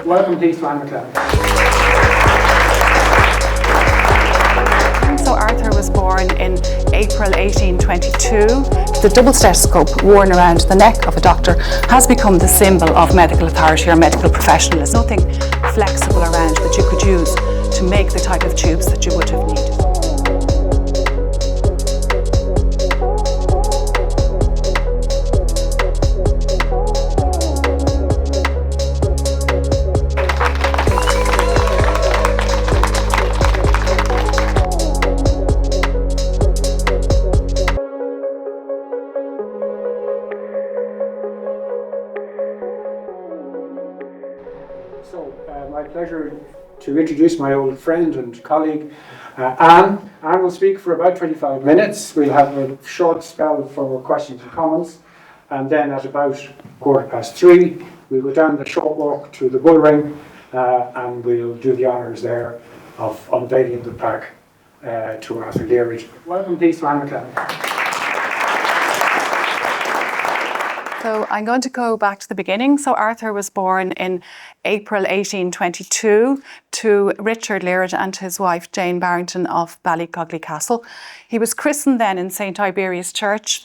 Welcome, please, to Anne MacLellan. So Arthur was born in April 1822. The double stethoscope worn around the neck of a doctor has become the symbol of medical authority or medical professionalism. Nothing flexible around that you could use to make the type of tubes that you would have needed. My pleasure to introduce my old friend and colleague, Anne. Anne will speak for about 25 minutes. We'll have a short spell for questions and comments, and then at about 3:15, we'll go down the short walk to the bull ring, and we'll do the honours there of unveiling the plaque to Arthur Leared. Welcome, please, to Anne MacLellan. So I'm going to go back to the beginning. So Arthur was born in April 1822 to Richard Leared and his wife Jane Barrington of Ballycogley. He was christened then in St Tiberius Church.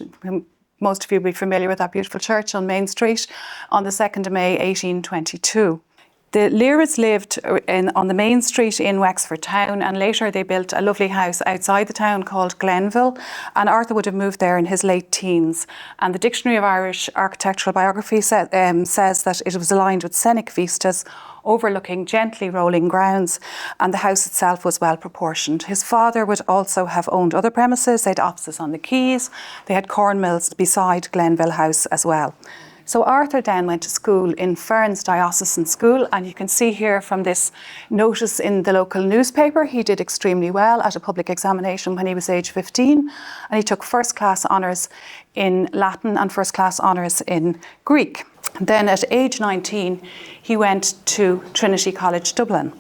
Most of you will be familiar with that beautiful church on Main Street, on the 2nd of May 1822. The Leareds lived on the main street in Wexford town, and later they built a lovely house outside the town called Glenville, and Arthur would have moved there in his late teens. And the Dictionary of Irish Architectural Biography says that it was aligned with scenic vistas overlooking gently rolling grounds, and the house itself was well proportioned. His father would also have owned other premises. They had offices on the quays. They had corn mills beside Glenville House as well. So Arthur then went to school in Ferns Diocesan School, and you can see here from this notice in the local newspaper, he did extremely well at a public examination when he was age 15, and he took first class honours in Latin and first class honours in Greek. Then at age 19, he went to Trinity College Dublin.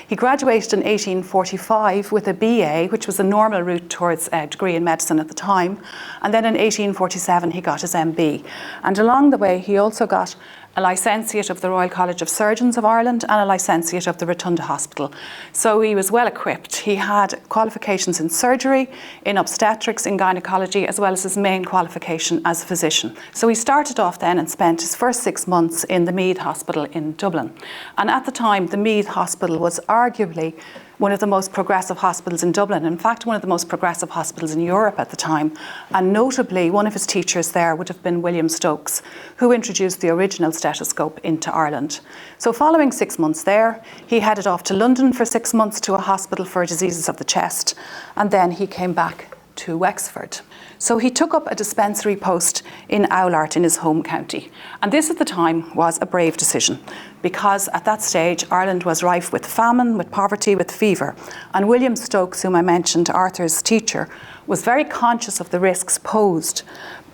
He graduated in 1845 with a BA, which was a normal route towards a degree in medicine at the time. And then in 1847, he got his MB. And along the way, he also got a licentiate of the Royal College of Surgeons of Ireland and a licentiate of the Rotunda Hospital. So he was well equipped. He had qualifications in surgery, in obstetrics, in gynecology, as well as his main qualification as a physician. So he started off then and spent his first 6 months in the Meath Hospital in Dublin. And at the time, the Meath Hospital was arguably one of the most progressive hospitals in Dublin, in fact one of the most progressive hospitals in Europe at the time, and notably one of his teachers there would have been William Stokes, who introduced the original stethoscope into Ireland. So following 6 months there, he headed off to London for 6 months to a hospital for diseases of the chest, and then he came back to Wexford. So he took up a dispensary post in Oulart in his home county. And this at the time was a brave decision, because at that stage Ireland was rife with famine, with poverty, with fever. And William Stokes, whom I mentioned, Arthur's teacher, was very conscious of the risks posed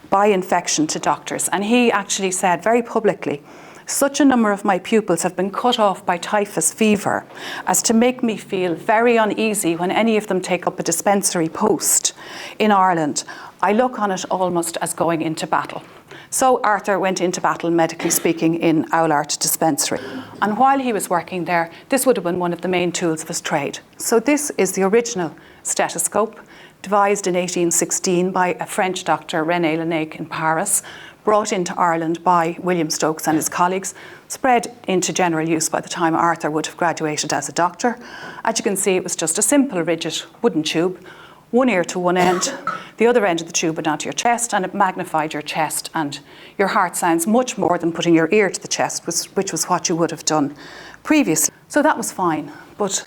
by infection to doctors. And he actually said very publicly, "Such a number of my pupils have been cut off by typhus fever as to make me feel very uneasy when any of them take up a dispensary post in Ireland. I look on it almost as going into battle." So Arthur went into battle, medically speaking, in Oulart Dispensary. And while he was working there, this would have been one of the main tools of his trade. So this is the original stethoscope, devised in 1816 by a French doctor, René Laennec, in Paris, brought into Ireland by William Stokes and his colleagues, spread into general use by the time Arthur would have graduated as a doctor. As you can see, it was just a simple, rigid wooden tube, one ear to one end, the other end of the tube went onto your chest, and it magnified your chest and your heart sounds much more than putting your ear to the chest, which was what you would have done previously. So that was fine, but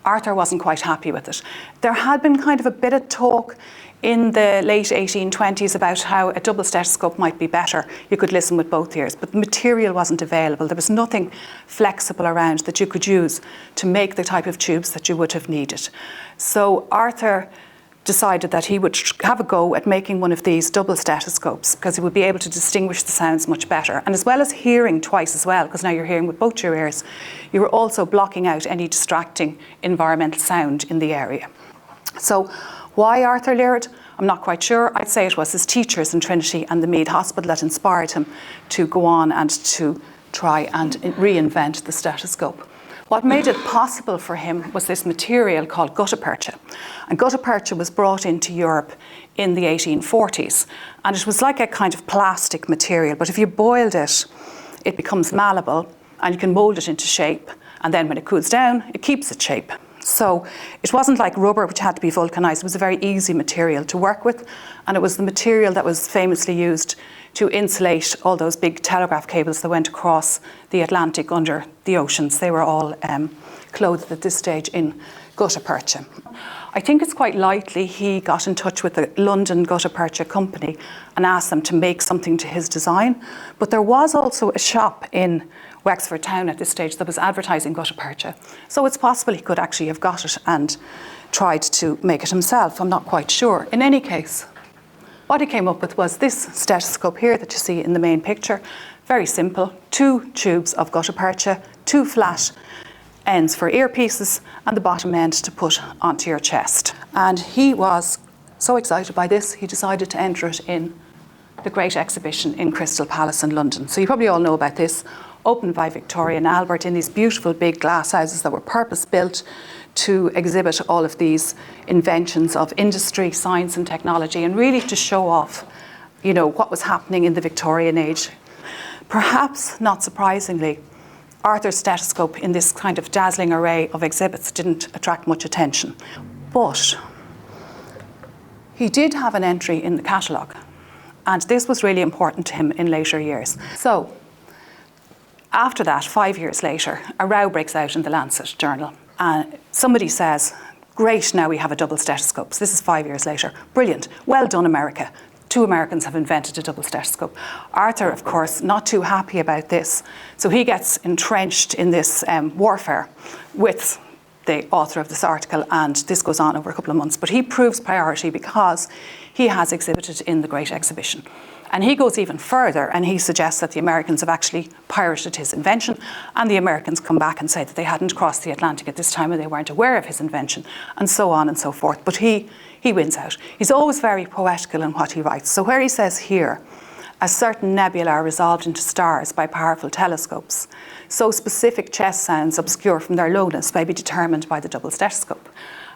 Arthur wasn't quite happy with it. There had been kind of a bit of talk in the late 1820s about how a double stethoscope might be better. You could listen with both ears, but the material wasn't available. There was nothing flexible around that you could use to make the type of tubes that you would have needed. So Arthur decided that he would have a go at making one of these double stethoscopes because he would be able to distinguish the sounds much better. And as well as hearing twice as well, because now you're hearing with both your ears, you were also blocking out any distracting environmental sound in the area. So why Arthur Leared? I'm not quite sure. I'd say it was his teachers in Trinity and the Mead Hospital that inspired him to go on and to try and reinvent the stethoscope. What made it possible for him was this material called gutta percha. And gutta percha was brought into Europe in the 1840s. And it was like a kind of plastic material, but if you boiled it, it becomes malleable and you can mold it into shape. And then when it cools down, it keeps its shape. So it wasn't like rubber, which had to be vulcanized. It was a very easy material to work with. And it was the material that was famously used to insulate all those big telegraph cables that went across the Atlantic under the oceans. They were all clothed at this stage in gutta percha. I think it's quite likely he got in touch with the London gutta percha company and asked them to make something to his design. But there was also a shop in Wexford town at this stage that was advertising gutta percha. So it's possible he could actually have got it and tried to make it himself. I'm not quite sure. In any case, what he came up with was this stethoscope here that you see in the main picture. Very simple, 2 tubes of gutta percha, 2 flat ends for earpieces and the bottom end to put onto your chest. And he was so excited by this, he decided to enter it in the Great Exhibition in Crystal Palace in London. So you probably all know about this, opened by Victoria and Albert in these beautiful big glass houses that were purpose-built to exhibit all of these inventions of industry, science and technology, and really to show off, you know, what was happening in the Victorian age. Perhaps not surprisingly, Arthur's stethoscope in this kind of dazzling array of exhibits didn't attract much attention. But he did have an entry in the catalogue, and this was really important to him in later years. So after that, 5 years later, a row breaks out in the Lancet journal. And somebody says, great, now we have a double stethoscope. So this is 5 years later. Brilliant. Well done, America. 2 Americans have invented a double stethoscope. Arthur, of course, not too happy about this. So he gets entrenched in this warfare with the author of this article, and this goes on over a couple of months. But he proves priority because he has exhibited in the Great Exhibition. And he goes even further and he suggests that the Americans have actually pirated his invention, and the Americans come back and say that they hadn't crossed the Atlantic at this time and they weren't aware of his invention, and so on and so forth. But he wins out. He's always very poetical in what he writes. So where he says here, as certain nebulae are resolved into stars by powerful telescopes, so specific chest sounds obscure from their lowness may be determined by the double stethoscope.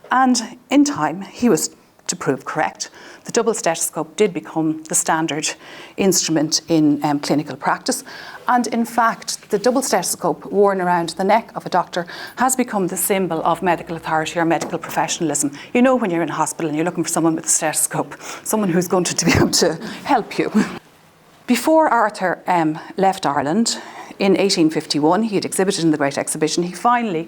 And in time, he was to prove correct. The double stethoscope did become the standard instrument in clinical practice. And in fact, the double stethoscope worn around the neck of a doctor has become the symbol of medical authority or medical professionalism. You know, when you're in a hospital and you're looking for someone with a stethoscope, someone who's going to be able to help you. Before Arthur left Ireland in 1851, he had exhibited in the Great Exhibition. He finally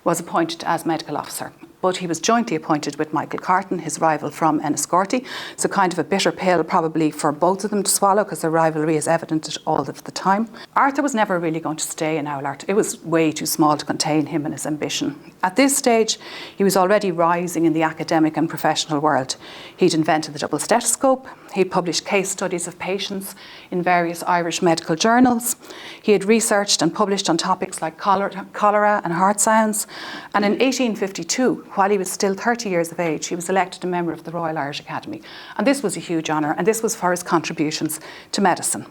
was appointed as medical officer, but he was jointly appointed with Michael Carton, his rival from Enniscorthy. So kind of a bitter pill probably for both of them to swallow, because their rivalry is evident at all of the time. Arthur was never really going to stay in Oulart. It was way too small to contain him and his ambition. At this stage, he was already rising in the academic and professional world. He'd invented the double stethoscope. He published case studies of patients in various Irish medical journals. He had researched and published on topics like cholera and heart sounds. And in 1852, while he was still 30 years of age, he was elected a member of the Royal Irish Academy. And this was a huge honour, and this was for his contributions to medicine.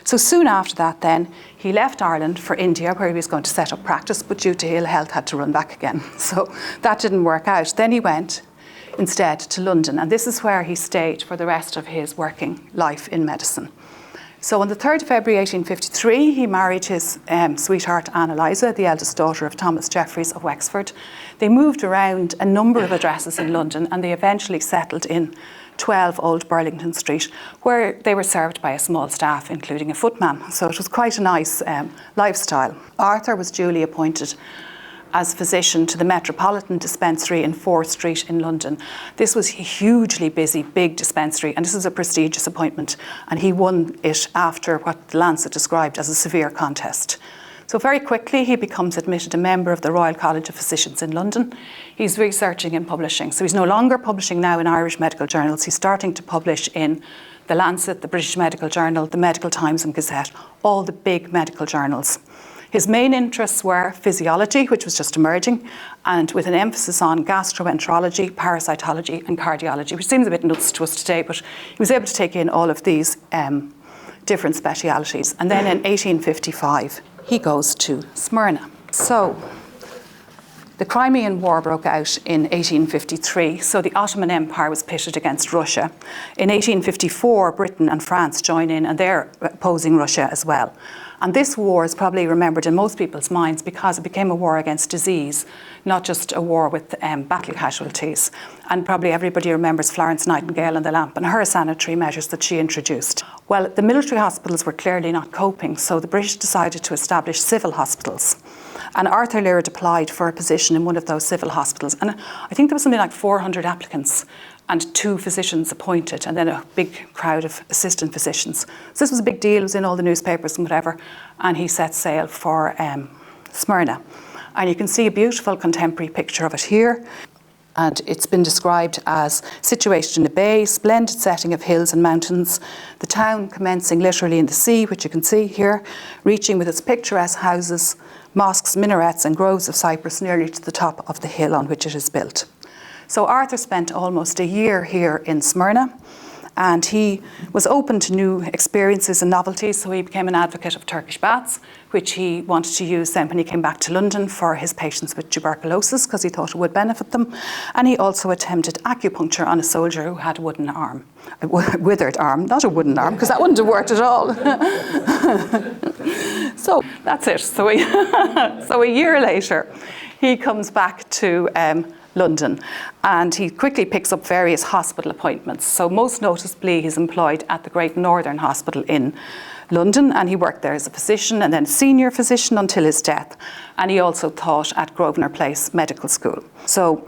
So soon after that then, he left Ireland for India, where he was going to set up practice, but due to ill health had to run back again. So that didn't work out. Then he went instead to London, and this is where he stayed for the rest of his working life in medicine. So on the 3rd of February 1853, he married his sweetheart Anne Eliza, the eldest daughter of Thomas Jeffreys of Wexford. They moved around a number of addresses in London, and they eventually settled in 12 Old Burlington Street, where they were served by a small staff, including a footman. So it was quite a nice lifestyle. Arthur was duly appointed as physician to the Metropolitan Dispensary in 4th Street in London. This was a hugely busy, big dispensary, and this was a prestigious appointment, and he won it after what the Lancet described as a severe contest. So So very quickly he becomes admitted a member of the Royal College of Physicians in London. He's researching and publishing. So he's no longer publishing now in Irish medical journals. He's starting to publish in the Lancet, the British Medical Journal, the Medical Times and Gazette, all the big medical journals. His main interests were physiology, which was just emerging, and with an emphasis on gastro-enterology, parasitology and cardiology, which seems a bit nuts to us today, but he was able to take in all of these different specialities. And then in 1855, he goes to Smyrna. So the Crimean War broke out in 1853, so the Ottoman Empire was pitted against Russia. In 1854, Britain and France join in, and they're opposing Russia as well. And this war is probably remembered in most people's minds because it became a war against disease, not just a war with battle casualties. And probably everybody remembers Florence Nightingale and the lamp and her sanitary measures that she introduced. Well, the military hospitals were clearly not coping, so the British decided to establish civil hospitals. And Arthur Leared applied for a position in one of those civil hospitals. And I think there was something like 400 applicants and 2 physicians appointed, and then a big crowd of assistant physicians. So this was a big deal, it was in all the newspapers and whatever, and he set sail for Smyrna. And you can see a beautiful contemporary picture of it here. And it's been described as situated in a bay, splendid setting of hills and mountains, the town commencing literally in the sea, which you can see here, reaching with its picturesque houses, mosques, minarets and groves of cypress nearly to the top of the hill on which it is built. So Arthur spent almost a year here in Smyrna, and he was open to new experiences and novelties, so he became an advocate of Turkish baths, which he wanted to use then when he came back to London for his patients with tuberculosis, because he thought it would benefit them. And he also attempted acupuncture on a soldier who had a wooden arm, a withered arm, not a wooden arm, because that wouldn't have worked at all. So that's it. So a year later, he comes back to London, and he quickly picks up various hospital appointments. So most noticeably, he's employed at the Great Northern Hospital in London, and he worked there as a physician and then senior physician until his death. And he also taught at Grosvenor Place Medical School. So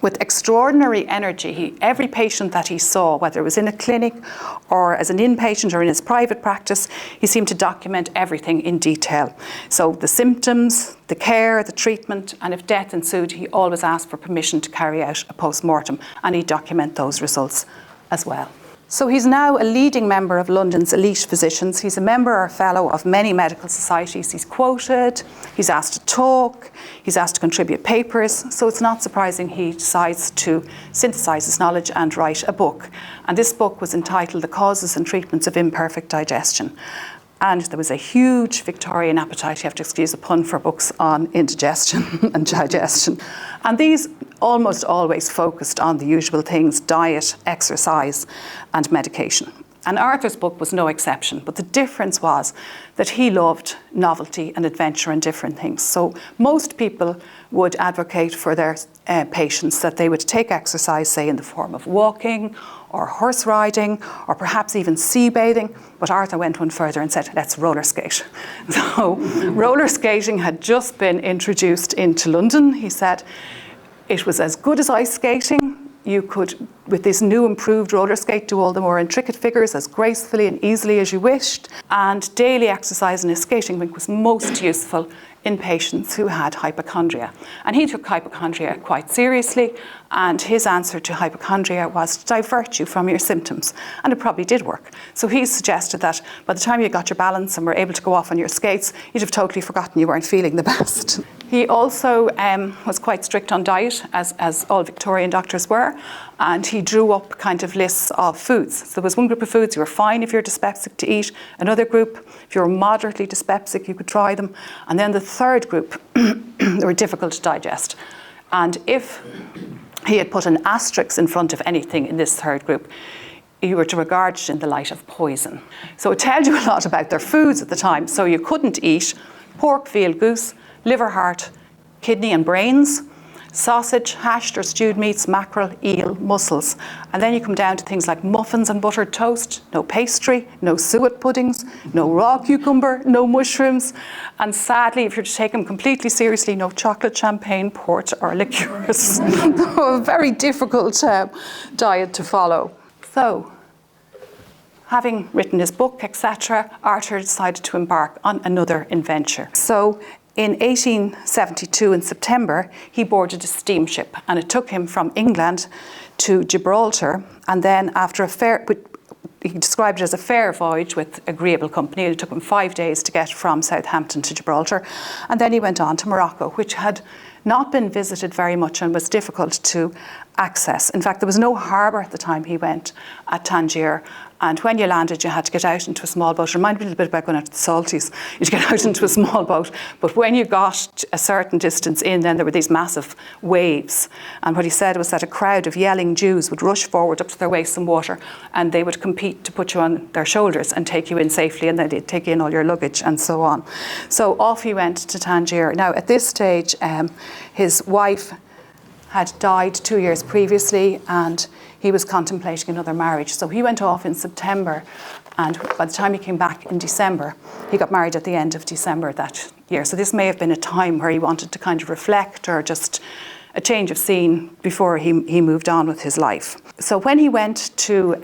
with extraordinary energy, every patient that he saw, whether it was in a clinic or as an inpatient or in his private practice, he seemed to document everything in detail. So the symptoms, the care, the treatment, and if death ensued, he always asked for permission to carry out a post-mortem, and he'd document those results as well. So he's now a leading member of London's elite physicians. He's a member or fellow of many medical societies. He's quoted, he's asked to talk, he's asked to contribute papers. So it's not surprising he decides to synthesize his knowledge and write a book. And this book was entitled The Causes and Treatments of Imperfect Digestion. And there was a huge Victorian appetite, you have to excuse the pun, for books on indigestion and digestion. And these almost always focused on the usual things: diet, exercise, and medication. And Arthur's book was no exception, but the difference was that he loved novelty and adventure and different things. So most people would advocate for their patients that they would take exercise, say in the form of walking or horse riding or perhaps even sea bathing. But Arthur went one further and said, let's roller skate. So roller skating had just been introduced into London. He said it was as good as ice skating. You could, with this new improved roller skate, do all the more intricate figures as gracefully and easily as you wished. And daily exercise in a skating rink was most useful in patients who had hypochondria. And he took hypochondria quite seriously, and his answer to hypochondria was to divert you from your symptoms. And it probably did work. So he suggested that by the time you got your balance and were able to go off on your skates, you'd have totally forgotten you weren't feeling the best. He also was quite strict on diet, as all Victorian doctors were, and he drew up kind of lists of foods. So there was one group of foods you were fine if you're dyspeptic to eat, another group, if you were moderately dyspeptic, you could try them, and then the third group, they were difficult to digest. And if he had put an asterisk in front of anything in this third group, you were to regard it in the light of poison. So it tells you a lot about their foods at the time. So you couldn't eat pork, veal, goose, liver, heart, kidney and brains, sausage, hashed or stewed meats, mackerel, eel, mussels. And then you come down to things like muffins and buttered toast, no pastry, no suet puddings, no raw cucumber, no mushrooms. And sadly, if you're to take them completely seriously, no chocolate, champagne, port or liqueurs. A very difficult diet to follow. So, having written his book, etc., Arthur decided to embark on another adventure. So in 1872, in September, he boarded a steamship, and it took him from England to Gibraltar, and then after a fair, he described it as a fair voyage with agreeable company. It took him 5 days to get from Southampton to Gibraltar, and then he went on to Morocco, which had not been visited very much and was difficult to access. In fact, there was no harbour at the time he went at Tangier, and when you landed you had to get out into a small boat. It reminded me a little bit about going out to the Salties. You had to get out into a small boat, but when you got a certain distance in, then there were these massive waves, and what he said was that a crowd of yelling Jews would rush forward up to their waists in water, and they would compete to put you on their shoulders and take you in safely, and then they'd take in all your luggage and so on. So off he went to Tangier. Now at this stage his wife had died 2 years previously, and he was contemplating another marriage. So he went off in September, and by the time he came back in December, he got married at the end of December that year. So this may have been a time where he wanted to kind of reflect, or just a change of scene before he moved on with his life. So when he went to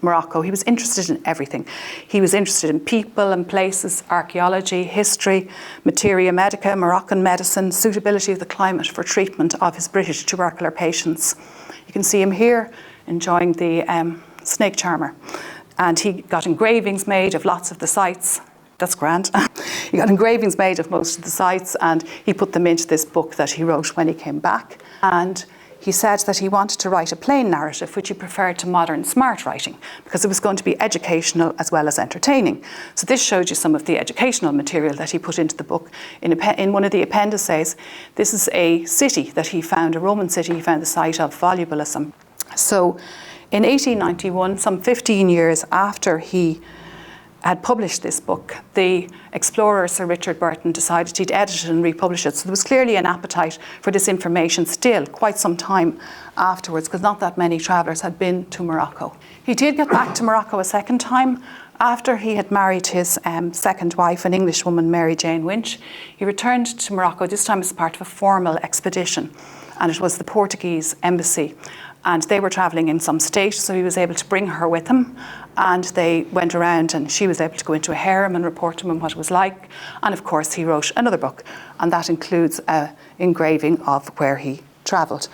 Morocco, he was interested in everything. He was interested in people and places, archaeology, history, materia medica, Moroccan medicine, suitability of the climate for treatment of his British tubercular patients. You can see him here enjoying the snake charmer. And he got engravings made of lots of the sites. That's grand. He got engravings made of most of the sites, and he put them into this book that he wrote when he came back. And he said that he wanted to write a plain narrative, which he preferred to modern smart writing, because it was going to be educational as well as entertaining. So this showed you some of the educational material that he put into the book. In one of the appendices, this is a city that he found, a Roman city he found the site of, Volubilisum. So in 1891, some 15 years after he had published this book, the explorer Sir Richard Burton decided he'd edit it and republish it. So there was clearly an appetite for this information still quite some time afterwards, because not that many travellers had been to Morocco. He did get back to Morocco a second time after he had married his second wife, an Englishwoman, Mary Jane Winch. He returned to Morocco, this time as part of a formal expedition, and it was the Portuguese embassy. And they were travelling in some state, so he was able to bring her with him, and they went around, and she was able to go into a harem and report to him what it was like. And of course he wrote another book, and that includes an engraving of where he travelled.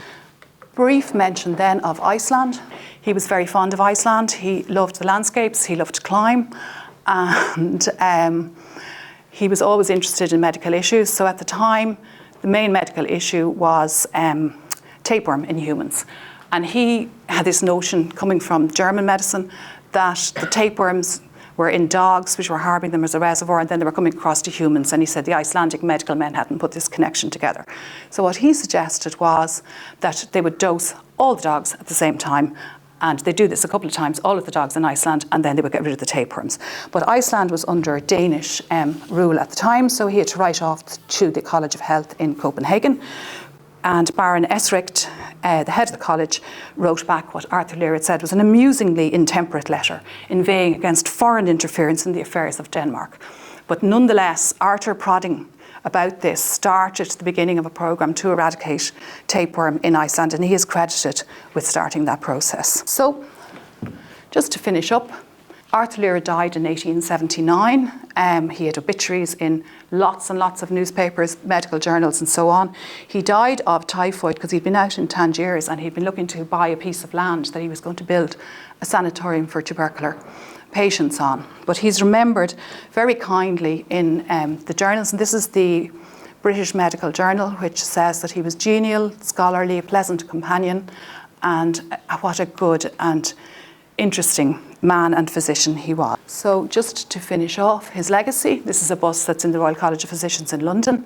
Brief mention then of Iceland. He was very fond of Iceland. He loved the landscapes, he loved to climb, and he was always interested in medical issues. So at the time, the main medical issue was tapeworm in humans. And he had this notion coming from German medicine that the tapeworms were in dogs, which were harbouring them as a reservoir, and then they were coming across to humans. And he said the Icelandic medical men hadn't put this connection together. So what he suggested was that they would dose all the dogs at the same time, and they do this a couple of times, all of the dogs in Iceland, and then they would get rid of the tapeworms. But Iceland was under Danish rule at the time, so he had to write off to the College of Health in Copenhagen. And Baron Esricht, the head of the college, wrote back what Arthur Leared said was an amusingly intemperate letter, inveighing against foreign interference in the affairs of Denmark. But nonetheless, Arthur, prodding about this, started the beginning of a programme to eradicate tapeworm in Iceland, and he is credited with starting that process. So, just to finish up, Arthur Leared died in 1879. He had obituaries in lots and lots of newspapers, medical journals and so on. He died of typhoid because he'd been out in Tangiers and he'd been looking to buy a piece of land that he was going to build a sanatorium for tubercular patients on. But he's remembered very kindly in the journals, and this is the British Medical Journal, which says that he was genial, scholarly, a pleasant companion, and what a good and interesting man and physician he was. So just to finish off his legacy, this is a bust that's in the Royal College of Physicians in London.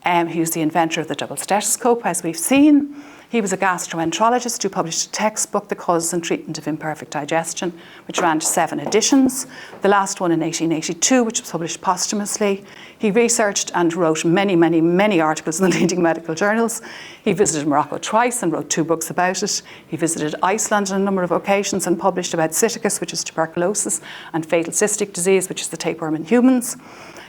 He was the inventor of the double stethoscope, as we've seen. He was a gastro-enterologist who published a textbook, The Causes and Treatment of Imperfect Digestion, which ran to 7 editions. The last one in 1882, which was published posthumously. He researched and wrote many, many, many articles in the leading medical journals. He visited Morocco twice and wrote 2 books about it. He visited Iceland on a number of occasions and published about psittacus, which is tuberculosis, and fatal cystic disease, which is the tapeworm in humans.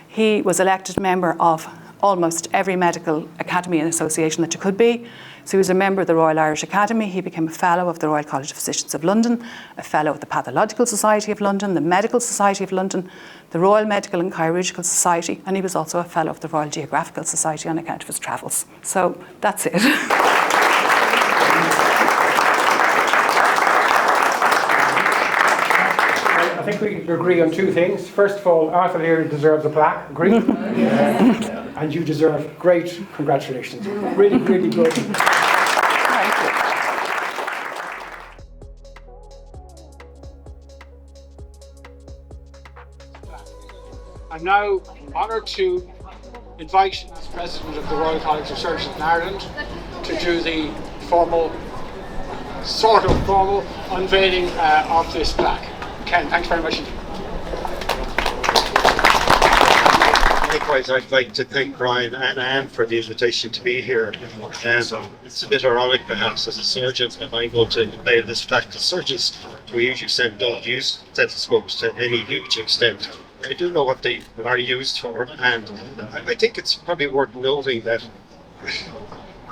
He was elected member of almost every medical academy and association that you could be. So he was a member of the Royal Irish Academy. He became a fellow of the Royal College of Physicians of London, a fellow of the Pathological Society of London, the Medical Society of London, the Royal Medical and Chirurgical Society, and he was also a fellow of the Royal Geographical Society on account of his travels. So that's it. I think we agree on two things. First of all, Arthur Leared deserves a plaque. Agree? And you deserve great congratulations. Really, really good. Thank you. I'm now honoured to invite the President of the Royal College of Surgeons in Ireland to do the sort of formal unveiling of this plaque. Ken, thanks very much. Likewise, I'd like to thank Brian and Anne for the invitation to be here. It's a bit ironic, perhaps, as a surgeon, if I'm going to unveil this plaque. The surgeons we usually don't use stethoscopes to any huge extent. I do know what they are used for, and I think it's probably worth noting that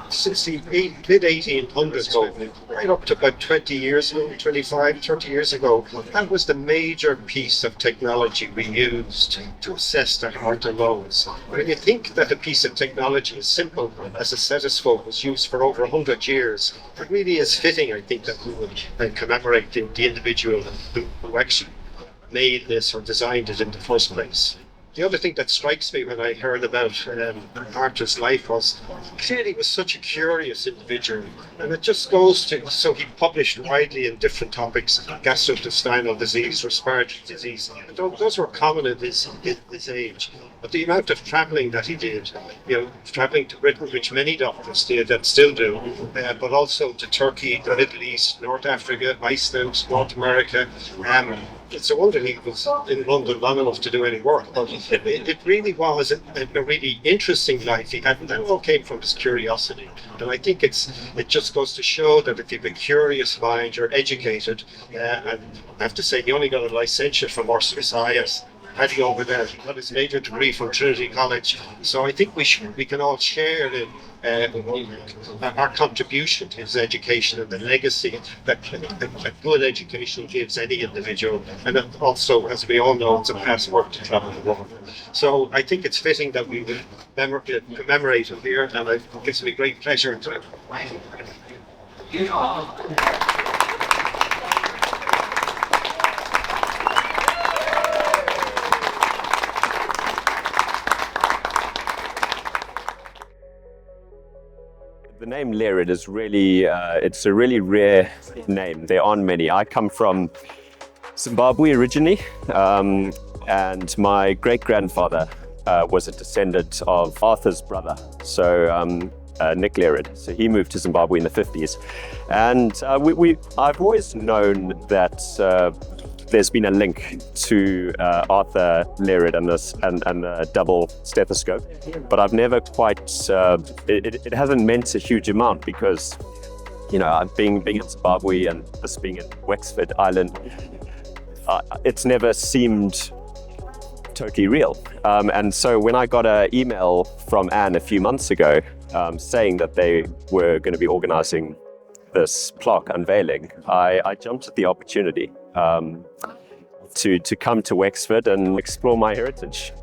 since the mid-1800s, right up to about 20 years ago, 25, 30 years ago, that was the major piece of technology we used to assess the heart and lungs. When you think that a piece of technology as simple as a stethoscope was used for over 100 years, it really is fitting, I think, that we would commemorate the individual who actually made this or designed it in the first place. The other thing that strikes me when I heard about Arthur's life was clearly he was such a curious individual, and it just goes to, so he published widely in different topics, gastrointestinal disease, respiratory disease, and those were common in his age. But the amount of travelling that he did, travelling to Britain, which many doctors did and still do, but also to Turkey, the Middle East, North Africa, Iceland, North America. It's a wonder he was in London long enough to do any work, but it really was a really interesting life he had, and that all came from his curiosity. And I think it just goes to show that if you have a curious mind, you're educated, and I have to say, he only got a licentiate from RCSI, heading over there. He got his major degree from Trinity College. So I think we can all share our contribution to his education and the legacy that good education gives any individual. And also, as we all know, it's a passport to travel the world. So I think it's fitting that we would commemorate him here, and it gives me great pleasure to The name Leared is really, it's a really rare name. There aren't many. I come from Zimbabwe originally, and my great-grandfather was a descendant of Arthur's brother, so Nick Leared. So he moved to Zimbabwe in the 50s. And I've always known that there's been a link to Arthur Leared and the double stethoscope, but I've never quite, it hasn't meant a huge amount because, being in Zimbabwe and this being in Wexford, Ireland, it's never seemed totally real. And so when I got an email from Anne a few months ago saying that they were going to be organizing this plaque unveiling, I jumped at the opportunity to come to Wexford and explore my heritage.